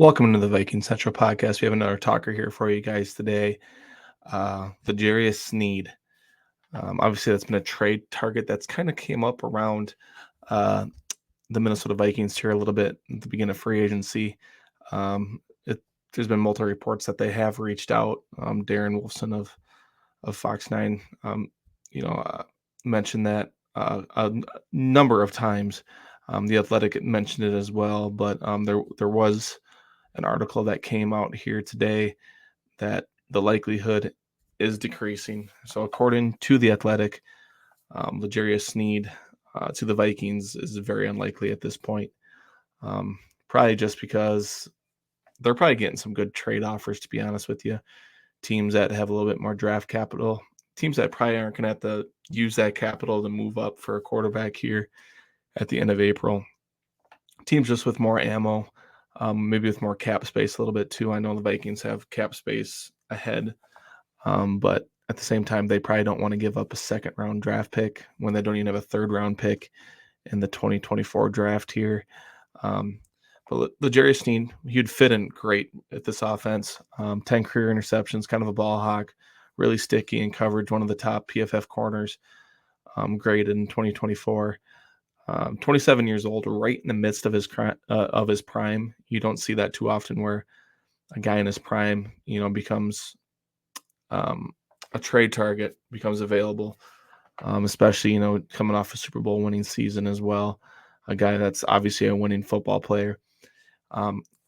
Welcome to the Vikings Central Podcast. We have another talker here for you guys today. L'Jarius Sneed. Obviously, that's been a trade target that's kind of came up around uh, the Minnesota Vikings here a little bit at the beginning of free agency. There's been multiple reports that they have reached out. Darren Wolfson of Fox 9, mentioned that a number of times. The Athletic mentioned it as well, but there was an article that came out here today that the likelihood is decreasing. So according to the Athletic, L'Jarius Sneed to the Vikings is very unlikely at this point. Probably just because they're probably getting some good trade offers, to be honest with you. Teams that have a little bit more draft capital, teams that probably aren't going to have to use that capital to move up for a quarterback here at the end of April. Teams just with more ammo, maybe with more cap space a little bit too. I know the Vikings have cap space ahead, but at the same time, they probably don't want to give up a second-round draft pick when they don't even have a third-round pick in the 2024 draft here. But L'Jarius Sneed, he'd fit in great at this offense. 10 career interceptions, kind of a ball hawk, really sticky in coverage, one of the top PFF corners, graded in 2024. 27 years old, right in the midst of his prime. You don't see that too often, where a guy in his prime, becomes a trade target, becomes available, especially coming off a Super Bowl winning season as well. A guy that's obviously a winning football player.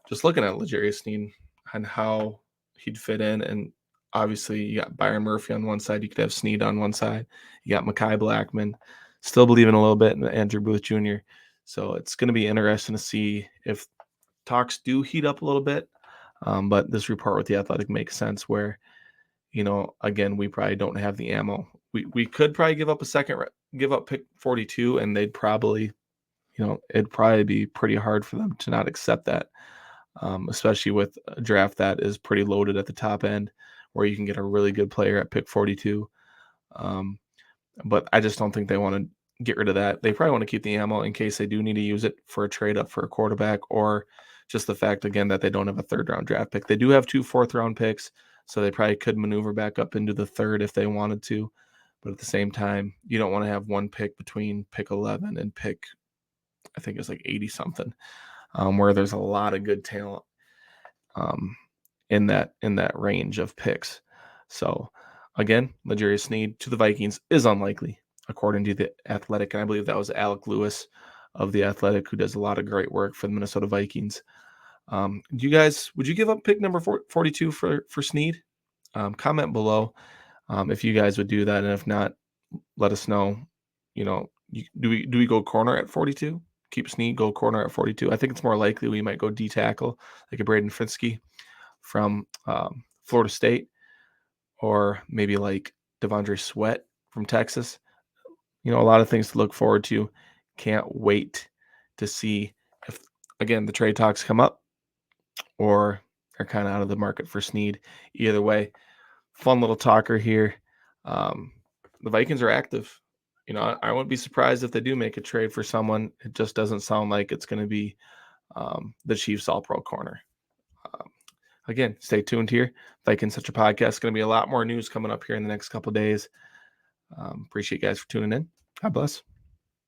Just looking at L'Jarius Sneed and how he'd fit in, and obviously you got Byron Murphy on one side, you could have Sneed on one side, you got Mekhi Blackman. Still believing a little bit in Andrew Booth Jr. So it's going to be interesting to see if talks do heat up a little bit. But this report with the Athletic makes sense where, again, we probably don't have the ammo. We could probably give up pick 42, and they'd probably, it'd probably be pretty hard for them to not accept that, especially with a draft that is pretty loaded at the top end where you can get a really good player at pick 42. But I just don't think they want to get rid of that. They probably want to keep the ammo in case they do need to use it for a trade up for a quarterback, or just the fact, again, that they don't have a third-round draft pick. They do have 2 fourth-round picks, so they probably could maneuver back up into the third if they wanted to. But at the same time, you don't want to have one pick between pick 11 and pick, I think it's like 80-something, where there's a lot of good talent in that range of picks. So, again, L'Jarius Sneed to the Vikings is unlikely, according to the Athletic. And I believe that was Alec Lewis of the Athletic, who does a lot of great work for the Minnesota Vikings. Would you give up pick number 42 for Sneed? Comment below if you guys would do that. And if not, let us know. Do we go corner at 42? Keep Sneed, go corner at 42. I think it's more likely we might go D tackle, like a Braden Finsky from Florida State, or maybe like Devondre Sweat from Texas. A lot of things to look forward to. Can't wait to see if, again, the trade talks come up or are kind of out of the market for Sneed. Either way, fun little talker here. The Vikings are active. I wouldn't be surprised if they do make a trade for someone. It just doesn't sound like it's going to be the Chiefs All-Pro corner. Again, stay tuned here. Vikings Such a Podcast. Going to be a lot more news coming up here in the next couple of days. Appreciate you guys for tuning in. God bless.